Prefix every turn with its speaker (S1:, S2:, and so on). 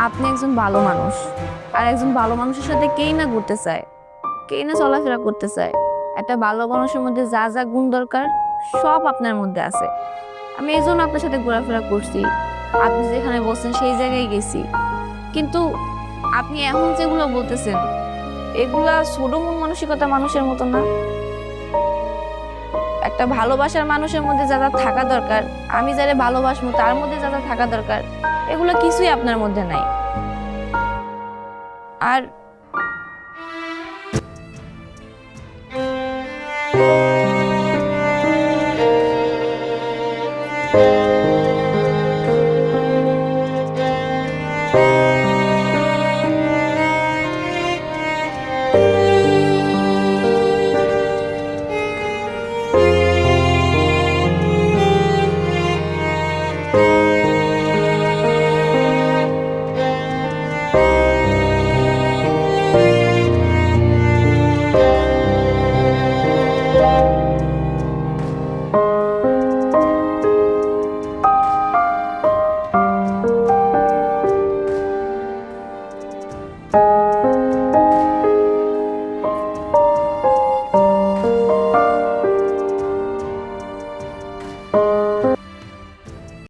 S1: আপনি একজন ভালো মানুষ, আর একজন ভালো মানুষের সাথে কেই না ঘুরতে চায়, কেই না চলাফেরা করতে চায়। একটা ভালো মানুষের মধ্যে যা যা গুণ দরকার সব আপনার মধ্যে আছে। আমি এই জন্য আপনার সাথে ঘোরাফেরা করছি, আপনি যেখানে বলছেন সেই জায়গায় গেছি। কিন্তু আপনি এখন যেগুলো বলতেছেন এগুলা ছোট মন মানসিকতা মানুষের মতো না। একটা ভালোবাসার মানুষের মধ্যে যা যা থাকা দরকার, আমি যারা ভালোবাসবো তার মধ্যে যা যা থাকা দরকার, এগুলো কিছুই আপনার মধ্যে নাই। আর